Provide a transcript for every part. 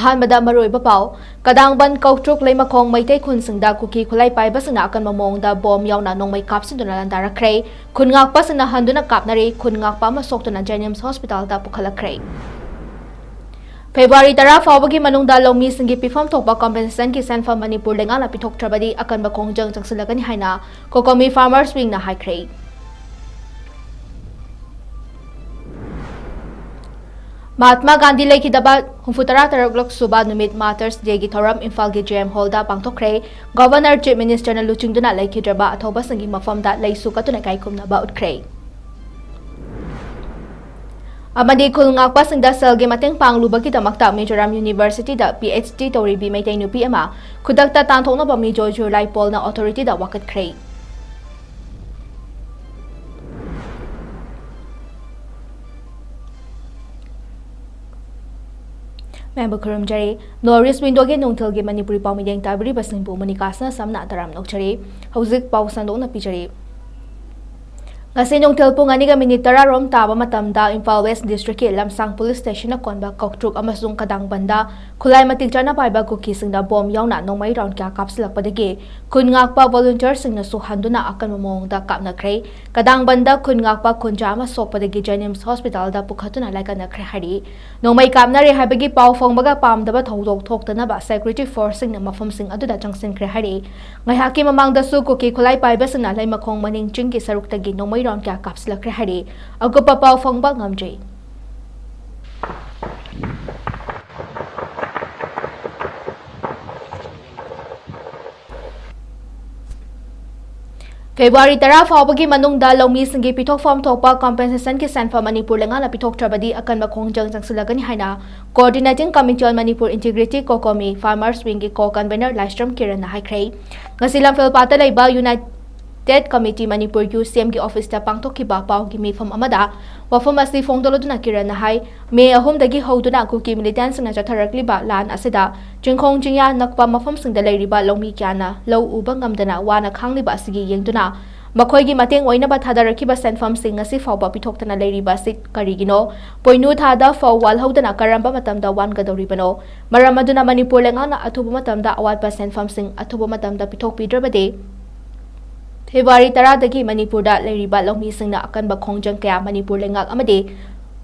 ꯑꯍꯥꯟꯕꯗ ꯃꯔꯨꯑꯣꯏꯕ ꯄꯥꯎ ꯀꯗꯥꯡꯕꯟ ꯀꯧꯇ꯭ꯔꯨꯛ ꯂꯩꯃꯈꯣꯡ ꯃꯩꯇꯩ ꯈꯨꯟꯁꯤꯡꯗ ꯀꯨꯀꯤ ꯈꯨꯠꯂꯥꯏ ꯄꯥꯏꯕꯁꯤꯡꯅ ꯑꯀꯟꯕ ꯃꯑꯣꯡꯗ ꯕꯣꯝ ꯌꯥꯎꯅ ꯅꯣꯡꯃꯩ ꯀꯥꯞꯁꯤꯟꯗꯨꯅ ꯂꯥꯟꯗꯥꯔꯛꯈ꯭ꯔꯦ ꯈꯨꯟ ꯉꯥꯛꯄꯁꯤꯡꯅ ꯍꯟꯗꯨꯅ ꯀꯥꯞꯅꯔꯤ ꯈꯨꯟ ꯉꯥꯛꯄ ꯑꯃ ꯁꯣꯛꯇꯨꯅ ꯖꯦꯅꯤꯝꯁ ꯍꯣꯁꯄꯤꯇꯥꯜꯗ ꯄꯨꯈꯠꯂꯛꯈ꯭ꯔꯦ ꯐꯦꯕ꯭ꯔꯨꯋꯥꯔꯤ 10 ꯐꯥꯎꯕꯒꯤ ꯃꯅꯨꯡꯗ ꯂꯧꯃꯤꯁꯤꯡꯒꯤ ꯄꯤꯐꯝ ꯊꯣꯛꯄ ꯀꯝꯄꯦꯟꯁꯦꯁꯟꯒꯤ ꯁꯦꯟꯐꯝ ꯃꯅꯤꯄꯨꯔ ꯂꯩꯉꯥꯛꯅ ꯄꯤꯊꯣꯛꯇ꯭ꯔꯕꯗꯤ ꯑꯀꯟꯕ ꯈꯣꯡꯖꯪ ꯆꯪꯁꯤꯜꯂꯒꯅꯤ ꯍꯥꯏꯅ ꯀꯣꯀꯣꯃꯤ ꯐꯥꯔꯃꯔꯁ ꯋꯤꯡꯅ ꯍꯥꯏꯈ꯭ꯔꯦ महात्मा गांधी लेखिदबा 63 सुबा नुमित मार्टर्स डेगी थौरम इम्फाल की जेएम हॉल दा पांगथोखरे गवर्नर चीफ मिनिस्टर न लुचिंगदुना लेखिद्रबा अथौबा संगी मफमदा लेसु कतुना काइकुमनबा उठख्रे अमदी खुलंगाकपा सिंगदा सेलगे मतेंग पांगलुबगी दमकता मिजोराम यूनिवर्सिटी दा PhD तौरीबी मैतै नुपी अमा खुदकता तांथोकनबा मिजो जुलाई पोलना अथॉरिटी दा वाकतख्रे Member Kurumjari, Norris Windoge Nungtilgi Manipuri Pamideng Tabri Basingbu Munikasna Samna Taram Nokchari, Hauzik Pausando Napijari. Ngasi Nungtil Punganiga Minitara Rom Taba Matamda, Imphal West District, Lamsang Police Station Konba, Koktruk Amasung Kadang Banda, Kulai Matikjana Paiba Cookies in the bomb Yauna, no my round capsula Padege, Kungakpa volunteers in the Suhanduna Akamong da Kapna Kray, Kadang Banda Kungakpa Kunjama Sopadegi Jenims Hospital da Pukatuna like an Akrahari, no my Kamnari Habegi Pau Fongaga Pam the Batho talk the Naba Secretary forcing the Mafum Sing Aduda Junction Krahari, my Hakim among the Sukuki Kulai Pibas and Alema Kong Maning Chinki Sarukagi, no my round capsula Krahari, a Gupa Pau Fongbang Amjay. February 10 फावबगी मनुंगदा लौमी सिंगी पिथोक form थोपा compensation की सेंफा मणिपुर लेंगाना पिथोक ट्रबदी अकनबा खोंगजंग जंगसलगनी हाइना coordinating committee on Manipur integrity COCOMI farmers wing की को कन्वेनर लाइस्ट्रम किरण ना हाइख्रै ngasilam felpata leiba United Committee Manipur UCM की ऑफिस ता पांगथोखिबा पावगी मिफम अमदा वफम असि फोंगदोलदुना किरण ना हाइ मे अहुम दगी हौदुना कुकी मिलिटेंट्स ना चथरकलिबा लान असिदा चिंखोंगजिंया नकपा मफम सिंगदा लेरिबा लौमी क्याना लौ उबा ngamdana wana khangलिबा सिगी येंगदुना मखोइगी मतेंग ओइनबा थादरखिबा सेनफम सिंग असि फावबा पिथोक्तना लेरिबा सि करिगिनो पोइनु थादा फाववाल हौदना करंबा मतमदा वानगदौरिबनो मरमदुना मणिपुर लेंगाना अथुबा मतमदा अवातबा सेनफम सिंग अथुबा मतमदा पिथोकपिद्रबदे February 10 dagi Manipur da leiriba longmi singna akanba khongjang kaya Manipur lengak amade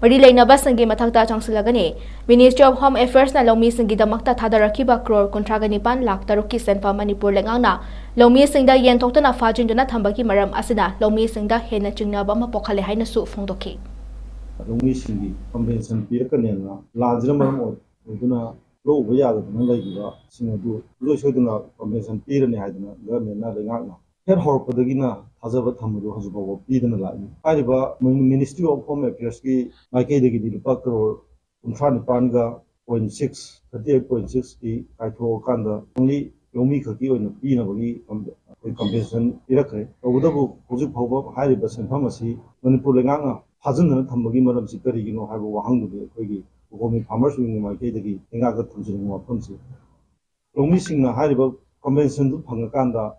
mari leinaba sangi mathakta changsilagani Ministry of Home Affairs na longmi singi damakta thadarakiba crore kontragani lakh taruki senfa Manipur lengangna longmi singda yentoktana fajinduna thambaki maram asina longmi singda hena chingnaba ma pokhale haina su phongdoki longmi singi compensation pirakanena lajra maram oduna lo ubayada na laigiba singadu lo shoduna compensation pirani haiduna government na lengakna Head Horpadagina Hazaba Tamudu Hazabo, Eden Latin. Idiba, Ministry of Home Affairs, Mike the Pakro, Untrani Panga, 0.6, 38.60, Kaito Kanda, only Yomika in the Pinabagi compensation Irakre, Odabu, Hozipoba, Hiribas and Pharmacy, Manipulanga, Hazan and Tambagi Madam Sikari, you know, have 100 Quigi, Homi Farmers in my Kadagi, and I got considering more Pumsi. Missing a Hiriba compensation to Pangakanda.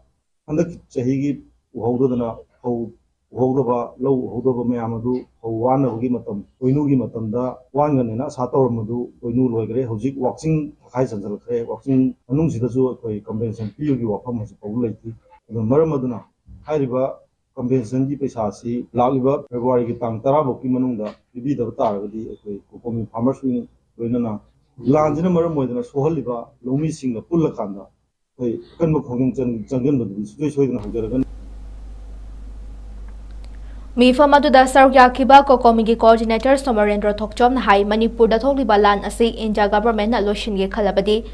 Under Chahigi, Hodana, Hodova, Low Hodova Mayamadu, one of Gimatum, Uinugi Matanda, Wanganina, Sator Madu, Uinu Logre, Hozik, waxing Kaisan, waxing Anunzidazu, convention, Pugi or Thomas Populati, the Maramaduna, Hariba, convention Dipesasi, Lagiba, February Tang Tarabo Kimanunda, the beat of Taradi, Kokomi Farmers Wing, Winana, Lanzina Maramodan, Soholiba, Lomi Sing, Pulakanda. Mifam aduda saruk yakiba kokomigi coordinator Somarendra Thokchom na hai Manipur da thokliba lan asi India government na loshinge khalabadi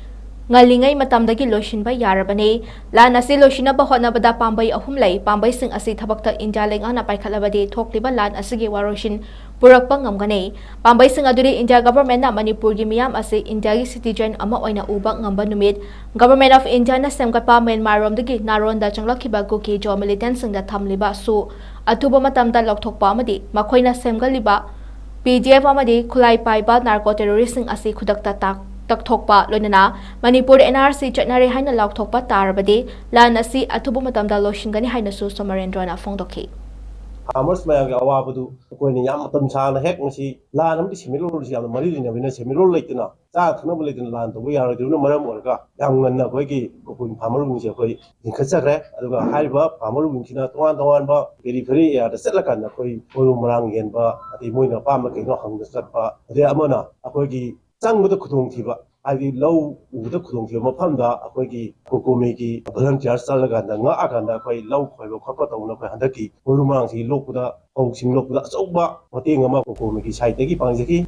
ngalingai matamdagi loshinba yarabane lan asi loshinaba hotnabada pambai ahum lei pambai sing asi thabakta India lengana paikhalabadi thokliba lan asigi waroshin purakpa ngamgane pambai sing aduri India government na Manipur gi miyam asi India gi citizen ama oina uba ngamba numit Government of India na semgatpa Myanmar romdagi naronda changlakhiba kuki jo militant sing da thamliba su atuba matamda lokthokpa amadi makhoina semgaliba PDF amadi khulai paiba narco terrorist sing asi khudakta takthokpa loinana Manipur NRC chatnare haina lokthokpa tarabadi lan asi atuba matamda loshingani haina su Somarendra na phongdokhi farmers mayam ga awabadu ko ni yam tam sana hek masi la nam di semiro si yam mari ni bina semiro leitna cha thna bu leitna lan to ya ru na maram or ga yang ngan na ko gi ko farmer wing se ko in khachakre aduga haiba farmer wing sina tawan ba periphery ya da setla kan na ko boru marang yen ba ati moina pa ma ke no hang da sat ba ade amana akogi changbu da khudong thiba ai lau u da khudong thiba mafam da akogi kokome gi volunteer salaga da nga akanda koi lau khoi ba khapa tawna ko handaki boru marang si lokda hong sing lokda achauba mateng ama kokome gi site gi pangjaki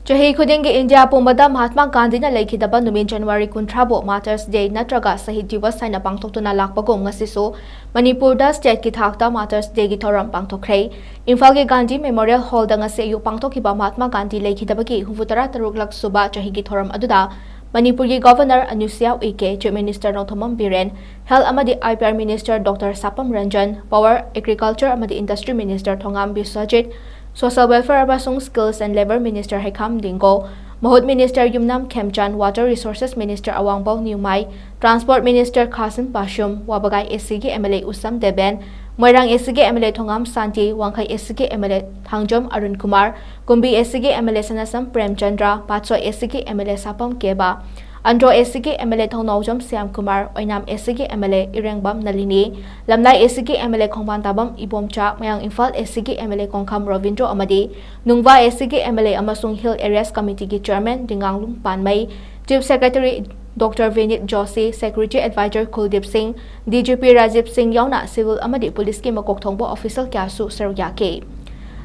Chahi khudingi India pumbada Mahatma Gandhi na laikhidaba numin January 13 Mothers Day natraga Sahid Divas haina pangthoktuna lakpagom ngasisu Manipur da state ki thakta Mothers Day gi thoram pangthokhrei Imphal gi Gandhi Memorial Hall da ngase yu pangthokhiba Mahatma Gandhi laikhidaba ki hufutara taruk lak suba chahi gi thoram aduda Manipur gi Governor 𝐂𝐲𝐬𝐚, Chief Minister Nothomam Biren, Health amadi IPR Minister Dr. Sapam Ranjan, Power Agriculture amadi Industry Minister Thongam Biswajit, Social Welfare Abasung Skills and Labor Minister 𝐂𝐲𝐰𝐬, Mahut Minister Yumnam Khemchan, Water Resources Minister Awangbaw Niumai, Transport Minister Qasim Pashum, Wabagai SCG MLA Usam Deben, Moirang SCG MLA Thongam Santi, Wangkai SCG MLA Thangjom Arun Kumar, Gumbi SCG MLA Sanasam Prem Chandra, Patso SCG MLA Sapam Keba, Andro SCG MLA Thongnawjom Siam Kumar, Oinam SCG MLA Irengbam Nalini, Lamnai SCG MLA Khongbantabam Ibomcha, Mayang Imphal SCG MLA Kongkham Ravindro Amadi, Nungva SCG MLA Amasung Hill Areas Committee ki Chairman Dinganglung Panmai, Chief Secretary Dr. Vinit Joshi, Security Advisor Kuldeep Singh, DGP Rajiv Singh yauna Civil amadi Police ki makok thongbo official kyasu sarugyake.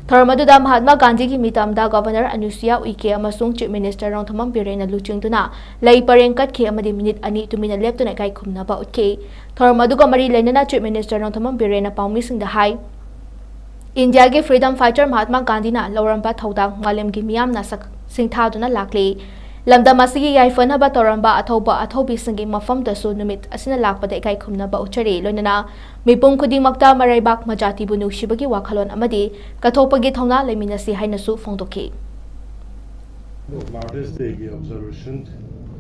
Thormaduda Mahatma Gandhi ki mitamda Governor 𝐂𝐲𝐬𝐚 amasung Chief Minister Nothomam Biren na luchingtuna lai parengkat ki amadi minute ani tumina leptuna kai khumna ba utke. Thormaduga mari lainana Chief Minister Nothomam Biren na paumi sing da hai India ki freedom fighter Mahatma Gandhi na lawramba thodang ngalem gi miyam na sak singthaduna lakli Lamdam asigi yaifana ba toramba athobi singi mafam dasu numit asina lakpada ikai khumna ba uchari loinana mipum khudingmakta maraibak majati bu nuksibagi wakhalon amadi kathopagi thongna leminasi hainasu phongdoki Mothers Day ki observation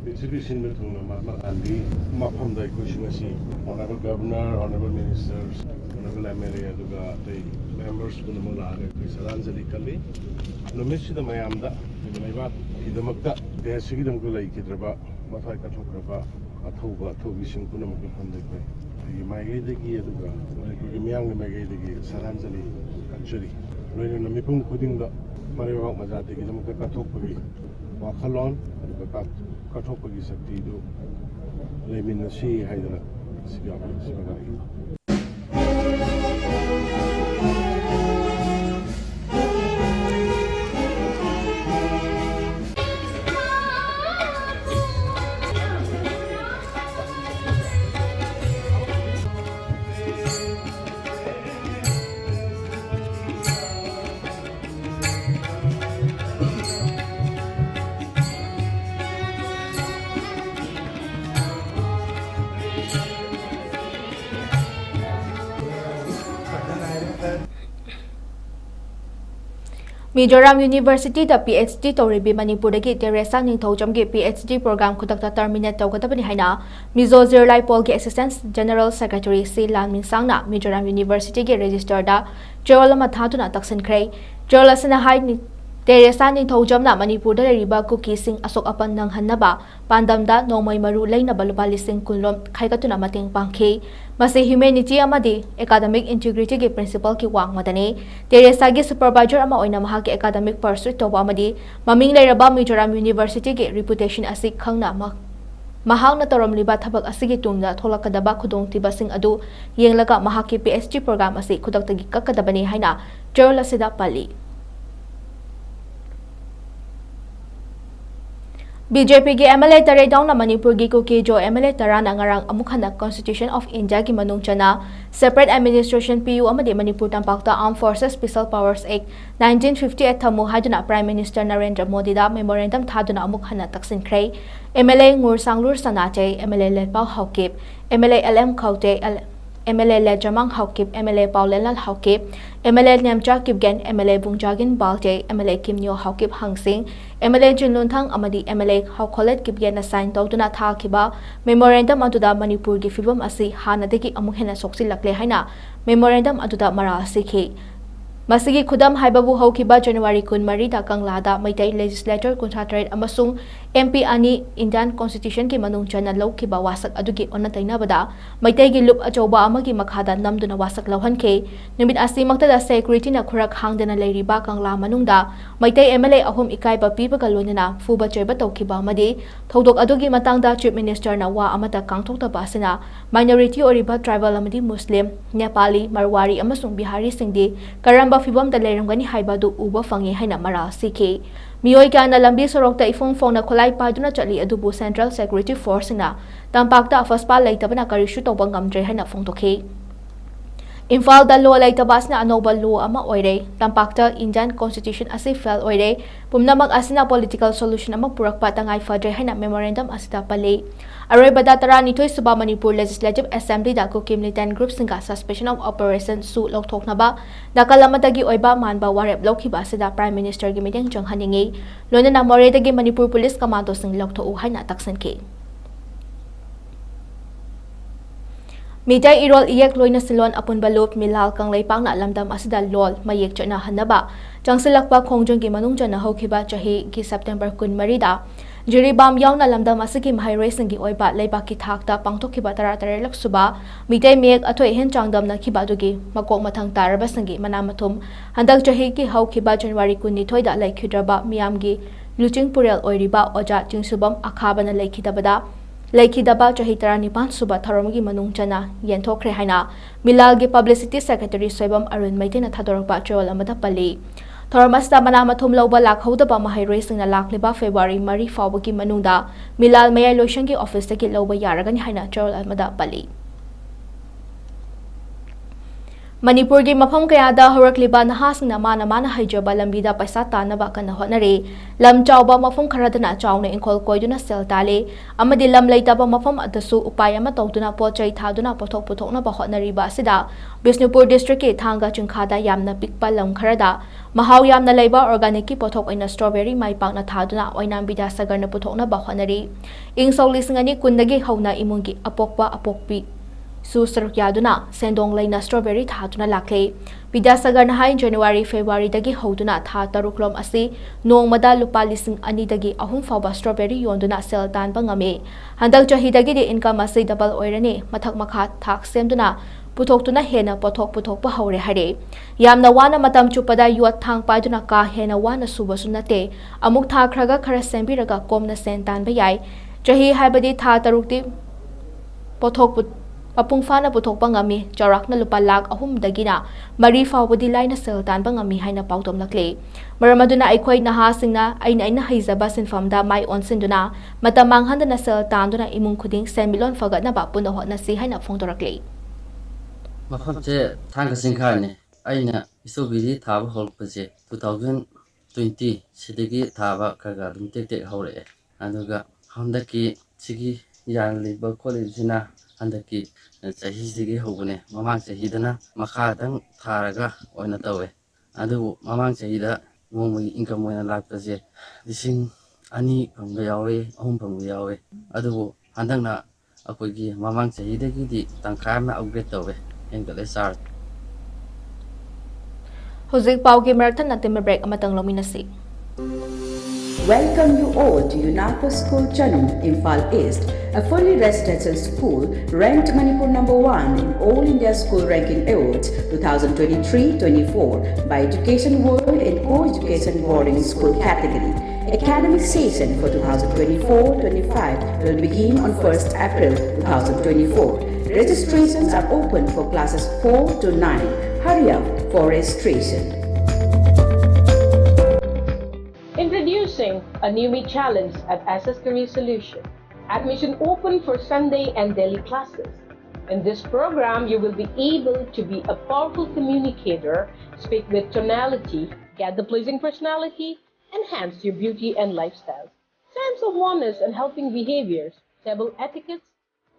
exhibition में थोड़ा महात्मा गांधी मफम दाई कुछ Honorable Governor, Honorable Ministers, Honorable MLA aduga tai members pun mo laage kuch saranjali kalli nomisi da mayamda leibak idamakta desigi dam ko lai kidraba mathai ka thokraba athobi sing pun mo pham dai pai mai de gi aduga ko miyang mai de gi saranjali kanchuri loina namipum khuding da maribak majati gi dam ka thokpagi wakhalon aduga ka thokpagi sakti do leminasi haidana sigabai Mizoram University da PhD Toribi Manipur dagi Teresa Ningthojam gi PhD program kudakta terminate tawgadabani haina Mizo Zirlai Pol gi Assistant General Secretary C Lan Minsangna Mizoram University gi register da Jola Mathatuna taksankrei Jola sana hai Teresa Ningthojam na Manipur da riba kuki sing asok apan nang hannaba pandamda nomai maru laina balubali sing kunlom khaikatuna mating pangkhi Masi humanity amadi academic integrity ki principal ki wang madani Teresa gi supervisor ama oina maha ki academic pursuit to amadi maming leiraba Mizoram University ki reputation asik khangna mahang na torom liba thabak asigi tungna tholakadaba khudong tiba sing adu yenglaga maha ki PhD program asi khudaktagi kakadabani haina jola sida pali BJP ki MLA Tare Dauna Manipur gi 𝐂𝐲𝐬 MLA Tarana ngarang amukhana Constitution of India ki manungchana Separate Administration PU amadi Manipur tampakta Armed Forces Special Powers Act 1958 thamu haiduna Prime Minister Narendra Modi da memorandum thaduna amukhana taksinkrei MLA Ngursanglur Sanachei MLA Letpau Haukip MLA LM Khaute MLA Lejamang Haukip, MLA Paulelal Haukip, MLA Nemcha Kipgen, MLA Bungjagin Balje, MLA Kim Nyo Haukip Hangsing, MLA Jinlunthang Amadi MLA Haukolet Kipgen assign Toduna Thakiba, Memorandum Aduda Manipur Gifibum Asi Hanadeki Amuhena Soksi Lakle Haina, Memorandum Aduda Mara Sikhi. Masigi Kudam Haibabu Haukiba January Kun Marida Kanglada, Maitai Legislator Kuntatred Amasung, MP Ani Indian Constitution ki Manung Chana Laukiba Wasak Adugi Onatainabada, Maitai Gilup Ajoba Amagi Makada Namduna Wasak Lauhanke, Numit Asi Magda Security na Kurak Hangdana Lairiba Kangla Manungda, Maitai MLA Ahum Ikaiba Piba Galunina, Fuba Cheba Tokiba Madi, Todok Adugi Matangda Chief Minister na Wa Amata Kangtokta Basina, Minority Oriba Tribal Amadi Muslim, Nepali, Marwari Amasung Bihari Singdi, Karamba Fibam da Lerangani Haibadu Uba Fangi Haina Mara Siki. Mioy ka na lambi sorokta ifong fong na kulay paduna chali adubu Central Security Force na tampakta afaspa laitaba na karishu tobang ngamdre haina fong toke. Imphal da law laitabas na anoba law ama oire, tampakta Indian Constitution asi fel oire, pumnamag asina political solution ama purakpa tangay fadre haina memorandum asita pali. Aroy badatara nitoy suba Manipur Legislative Assembly da ko Kim Lieutenant Group singa suspension of operation su loktok na ba nakalamatagi oiba manba warep lokhiba sida Prime Minister gi mideng janghaningi lona na more dagi Manipur Police Commando sing lokto u haina taksan ke. Midai irol iyek loina silon apun balop milal kang leipang na lamdam asida lol mayek chana hanaba jangsilakpa khongjong gi manung jana hokiba chahi gi September kun marida juri bam yaw na lamdam asigi mahai racing gi oiba leiba ki thakta pangtokhiba taratare laksuba midai mek athoi hen changdam na khiba dugi makok mathang taraba sangi manamathum handak chahi ki hokiba January kun ni thoida laikhidraba miyam gi luching purel oiriba oja chingsubam akhaba na laikhidabada Laikidaba Chahitara Nipan Suba Tharomgi Manung Chana Yenthokre Haina Milalgi Publicity Secretary Soibam Arun Maitina Thadorba Chol Amada Pali Thoramasta Manamathum Loba Lakhodaba Mahai Racing na Lakliba February Mari Fawagi Manungda Milal Mayai Loishangi Office Taki Loba Yaragani Haina Chol Amada Pali Manipur gi mafam kayada horakliba nahasna mana haijaba lambida paisa tanaba kana honare lam chawba mafam kharadana chawna inkol koiduna sel tale amadi lam leitaba mafam adasu upayama tawduna pochai thaduna pothok pothokna ba honari ba sida Bisnupur district ke thanga chungkhada yamna pikpa lam kharada mahaw yamna leiba organic ki pothok oina strawberry mai pakna thaduna oina bida sagarna pothokna ba honari ing solisngani kundagi hauna imungi apokpa apokpi Su Sarukyaduna, Sendong Laina Strawberry Tatuna Lakle, Vidasagar na hai January February dagi hoduna tha taruklom asi nong mada lupa lising ani dagi ahum fawba strawberry yonduna sel tan bangame handak jahi dagi de income asi double oirani mathak makha thak semduna puthok hena puthok pa haure hare yamna wana matam chupada yuat thang paiduna ka hena wana suba sunate amuk tha khraga khara sembiraga komna sen tan ba yai jahi haibadi tha tarukti puthok Apung fana puthok pangami charak na lupa lag ahum dagina mari fawbadi laina sel tan pangami haina pautom lakle maramaduna aikhoi naha singna aina haizaba sinfamda mai onsinduna matamang handana sel tanduna imung khuding semilon fagat na ba puno hotna si haina phongdorakle mafam che thang singkha ne aina isobiri thaba holpje 2020 sidigi thaba kaga dum tek hore aduga handaki sigi yan liba college na handaki chahi sigi hobune mamang chahi dana makha dang tharaga oina tawe adu mamang chahi da momi income oina lakpaje lising ani phangga yawe ahum phangga yawe adu handang na akogi mamang chahi da gi di tangkha ma upgrade tawe engale sar Hozik Paugi Marathon na timber break amatang lominasi Welcome you all to UNAPO School Chanum, Imphal East, a fully residential school ranked Manipur #1 in All India School Ranking Awards 2023-24 by Education World in Co-Education Boarding School category. Academic session for 2024-25 will begin on 1st April 2024. Registrations are open for classes 4 to 9. Hurry up for registration. Introducing a new Meet Challenge at SS Career Solution. Admission open for Sunday and daily classes. In this program, you will be able to be a powerful communicator, speak with tonality, get the pleasing personality, enhance your beauty and lifestyle. Sense of oneness and helping behaviors, table etiquettes,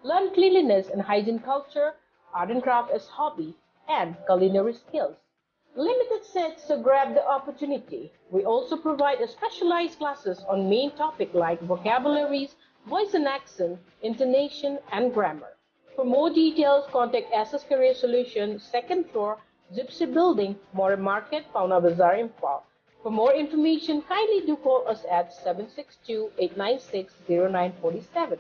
learn cleanliness and hygiene culture, art and craft as hobby, and culinary skills. Limited sets, so grab the opportunity. We also provide a specialized classes on main topic like vocabularies, voice and accent, intonation, and grammar. For more details, contact SS Career Solution, 2nd floor, Gypsy Building, More Market, Pauna Bazaar, Impal. For more information, kindly do call us at 762-896-0947.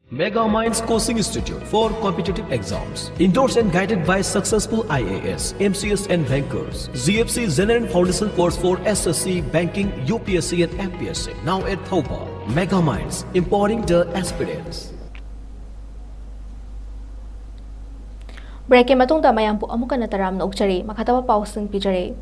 Mega Minds Coaching Institute for competitive exams. Endorsed and guided by successful IAS, MCS and bankers. 𝐍𝐄𝐰𝐬 Foundation course for SSC, banking, UPSC and MPSC. Now at Thopa. Mega Minds, empowering the aspirants. Break matungda mayang po amukan na taram na ukchari makatawa pausing pijari.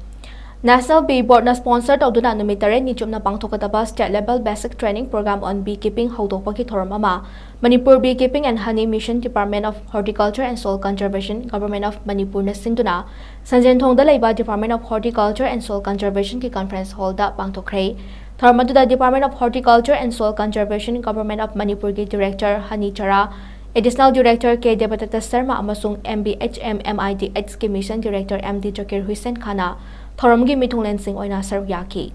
National Bee Board na sponsor tawduna numitare ni chumna pangthokataba state level basic training program on beekeeping haudokpaki thoram ama Manipur Beekeeping and Honey Mission Department of Horticulture and Soil Conservation Government of Manipur na sinduna sanjen thongda laiba Department of Horticulture and Soil Conservation ki conference hall da pangthokre tharmaduda Department of Horticulture and Soil Conservation Government of Manipur ki Director Hani Chara Additional Director 𝐁𝐫𝐸 Sarma amasung MBHM-MIDH ki Mission Director MD 𝐁𝐫𝐸 Khana thoramgi mithunglen sing oina saruk yaki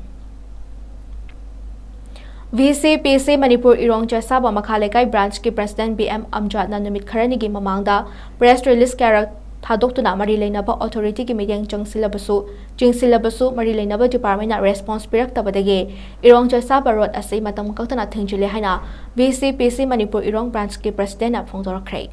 VCPC Manipur Irong Chasaba Makhalekai branch ki President BM Amjad na numit kharani gi mamangda press release karak thadokuna mari leinaba authority ki meeting chingsilabasu mari leinaba department na response pirak tabadage Irong Chasaba road asai matam kaktana thingjile haina VCPC Manipur Irong branch ki president na phongdorakhrei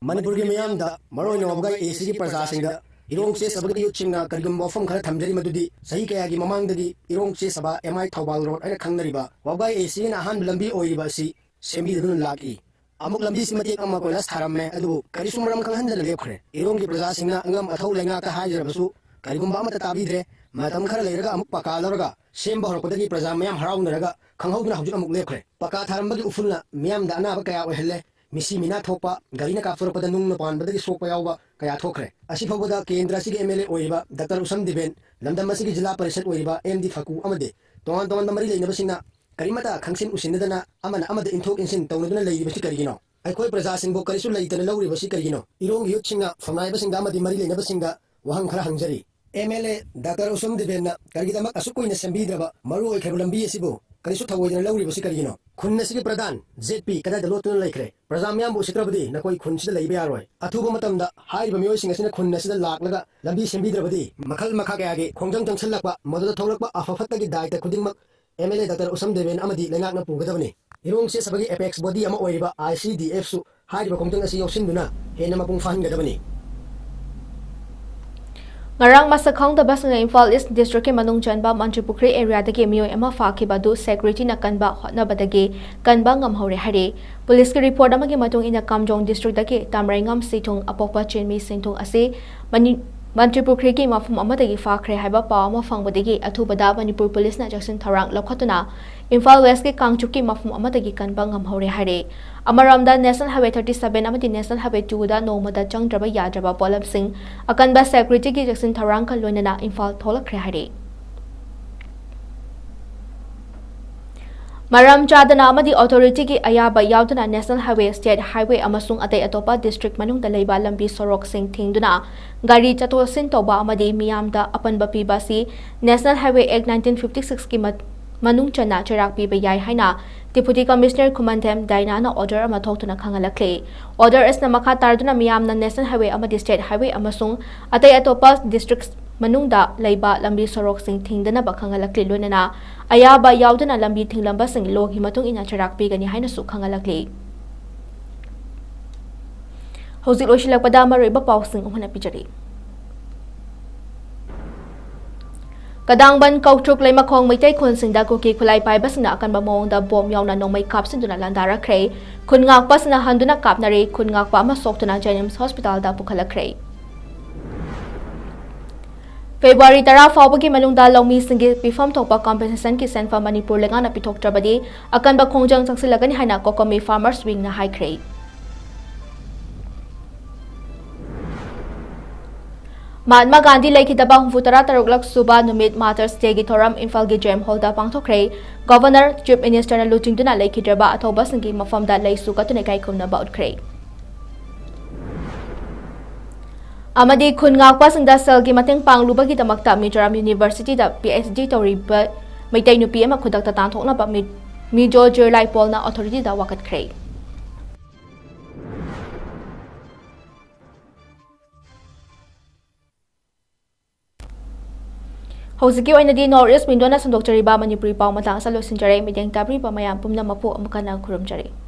Manipur ki miyamda maroi nobga AC ki prasasingda Irong se sabagdi yuchingna kargum bofam khara thamjari madudi sahi kaya gi mamangdagi irong se saba MI Thobal road aina khangnariba wabga AC na han lambi oiba si sembi dun laki amuk lambi simati amma ko las tharamme adu karisumram khanghanjana lepkhre irong gi praja singna angam athau lenga ka hajrabasu karigum ba mata tabidre matam khara leiraga amuk paka lorga semba horpodagi praja mayam harawnaraga khanghauduna hawju amuk lepkhre paka tharambagi ufulna miyam da ana ba kaya ohelle misi mina thopa garina kapfurpada nungna panbadagi sopa yawba kaya thokre asi phawada kendra sigi MLA oiba Dr. Usam Diben lamdam masigi jila parishad oiba MD Faku amade tongan tongan mari leinabasingna karimata khangsin usinadana amana amade inthok insin tawnaduna leibasi karigino aikoi praja singbo karisu leitana lawribasi karigino irong youth singa famnaibasinga amadi mari leinabasinga wahang khara hangjari MLA Dr. Usam Diben karigidama asukoina sembidraba maru oi khabulambi asibo karisu thawoidana lawribasi karigino khunna sigi pradhan ZP kada dalotun laikre prajamyam bu sitrabadi nakoi khunsi da leibe yaroi athuba matamda haiba mioi singa sina khunna sida laklaga lambi sembidrabadi makhal makha kayage khongjang jangsalakpa moduda tholakpa afafatta gi daita khudingmak MLA Dr. Usam Deven amadi lengakna pugadabani irong se sabagi apex body ama oiba ICDF su haiba khongjang asi yoksinduna hena mapung fahingadabani Ngarang masakhang da basnga Imphal East District ke manung chanba Mantripukri area dagi mioi ama fakhi badu security na kanba hotna badagi kanba ngam hore hare police ke report amagi matung ina Kamjong district dagi tamrai ngam sithung apokpa chenmi sinthung ase Mantripukri ki mafum amadagi fakhre haiba paw ama fangbadagi athubada Manipur police na jaksin tharang lokhatuna Imphal West ke Kangchuk ki mafum amadagi kanba ngam hore hare Amaramda National Highway 37 amati National Highway 2 da nomada changdraba yadraba polam sing akanba security ki jaksin tharang ka loinana Imphal tholakre hare Maram chadana amadi authority ki ayaba yaudana National Highway State Highway amasung atay atopa district manung da leiba lambi sorok sing thingduna gari chatosin toba amadi miyamda apanba piba si National Highway Act 1956 ki manung chana charak piba yai haina Deputy Commissioner Kumandem Dainana order ama thokuna khangalakle order is na makha tarduna miyamna National Highway amadi State Highway amasung atay atopa districts manungda leiba lambi sorok sing thingdana bakhangalakle loinana ayaba yaudana lambi thinglamba sing logi matung ina charak pigani haina su khangalakle hojik loisilakpada maroiba pausing umhana pijari Kadangban Kautruk Leimakhong Maitai Khun Singda Kuki Khulai Paiba Singna Akanba Mawngda Bom Yauna Nongmai Kap Sinduna Landara Khrei Khun Ngakpa Sina Handuna Kapnari Khun Ngakpa ama Soktuna Jenims Hospital da Pukhala Khrei February 10 faubagi manungda lawmi singi pifam thokpa compensation ki senfa Manipur lengana pithoktrabadi akanba khongjang changsilagani haina kokomi farmers wing na haikrei Mahatma Gandhi Laikhidaba Humfutara Taruklak Suba Numit Mothers Day gi thoram Imphal gi Gem Hall da pangthokhrei Governor Chief Minister na luchingduna Laikhidraba athoba singi mafamda leisu katune kai khumna ba utkrei amadi khun ngakpa singda selgi mateng panglubagi damakta Mizoram University da PhD toriba maitai nupi ama khudakta tanthokna ba Mijo Jerlai Polna authority da wakat khrei Hoziki oinadi North East Mindona sandokjariba Manipuri paw matang sa losinjare mideng tabri ba mayam pumna mapu amukana khurumjare